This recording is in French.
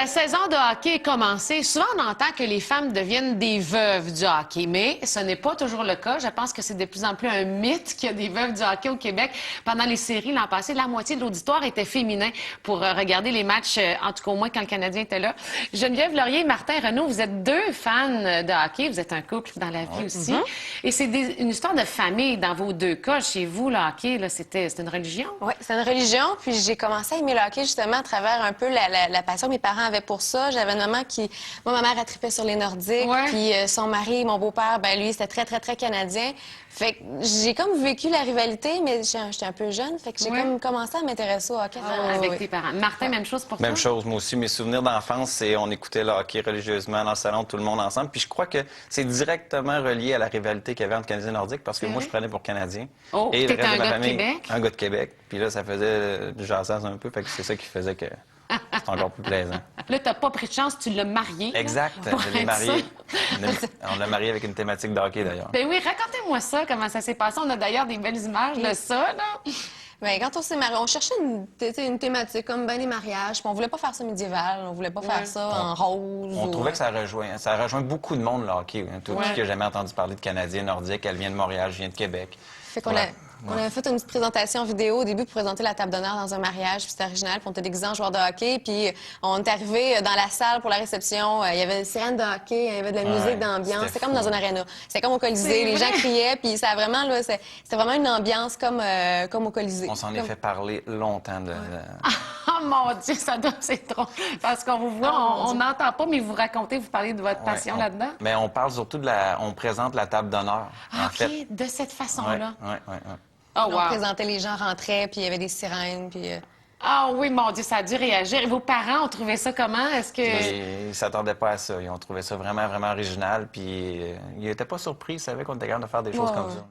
La saison de hockey est commencée. Souvent, on entend que les femmes deviennent des veuves du hockey, mais ce n'est pas toujours le cas. Je pense que c'est de plus en plus un mythe qu'il y a des veuves du hockey au Québec. Pendant les séries l'an passé, la moitié de l'auditoire était féminin pour regarder les matchs, en tout cas au moins quand le Canadien était là. Geneviève Laurier et Martin Renaud, vous êtes deux fans de hockey. Vous êtes un couple dans la vie aussi. Et c'est une histoire de famille dans vos deux cas. Chez vous, le hockey, c'était une religion? Oui, c'est une religion. Puis j'ai commencé à aimer le hockey justement à travers un peu la passion que mes parents avaient pour ça. J'avais une maman qui... Moi, ma mère, elle tripait sur les Nordiques. Ouais. Puis son mari, mon beau-père, ben lui, c'était très, très, très canadien. Fait que j'ai comme vécu la rivalité, mais j'étais un peu jeune. Fait que j'ai comme commencé à m'intéresser au hockey. Avec tes parents. Martin, même chose pour toi? Même chose, moi aussi. Mes souvenirs d'enfance, c'est on écoutait le hockey religieusement dans le salon, tout le monde ensemble. Puis je crois que c'est directement relié à la rivalité qu'il y avait entre Canadiens et Nordiques, parce que moi, je prenais pour Canadien. Oh, et le t'étais reste un de la gars de famille, Québec? un gars de Québec. Puis là, ça faisait du jasage un peu, fait que c'est ça qui faisait que c'était encore plus plaisant. Là, t'as pas pris de chance, tu l'as marié. Exact, pour je l'ai être marié. sûr. On l'a marié avec une thématique de hockey, d'ailleurs. Ben oui, racontez-moi ça, comment ça s'est passé. On a d'ailleurs des belles images de ça, là. Bien, quand on s'est mariés, on cherchait une thématique comme ben les mariages. Puis on voulait pas faire ça médiéval, on voulait pas faire ça en rose. On trouvait que ça rejoint beaucoup de monde, le hockey. Hein. Tout ce qui n'a jamais entendu parler de Canadiens nordiques, elle vient de Montréal, je viens de Québec. Fait qu'on on avait fait une petite présentation vidéo au début pour présenter la table d'honneur dans un mariage, puis c'était original, puis on était déguisés en joueurs de hockey, puis on est arrivé dans la salle pour la réception, il y avait des sirènes de hockey, il y avait de la musique d'ambiance, c'était comme dans un aréna. C'était comme au Colisée, les gens criaient, puis ça a vraiment, là, c'était vraiment une ambiance comme au Colisée. On s'en est fait parler longtemps de... Oh mon Dieu, c'est drôle. Parce qu'on vous voit, on n'entend pas, mais vous racontez, vous parlez de votre passion là-dedans. Mais on parle surtout on présente la table d'honneur, en OK, fait. de cette façon-là. Oui. Oh, On wow. présentait, les gens rentraient, puis il y avait des sirènes, puis... Ah oui, mon Dieu, ça a dû réagir. Et vos parents ont trouvé ça comment? Est-ce que... Ils ne s'attendaient pas à ça. Ils ont trouvé ça vraiment, vraiment original. Puis ils n'étaient pas surpris. Ils savaient qu'on était capable de faire des choses comme ça.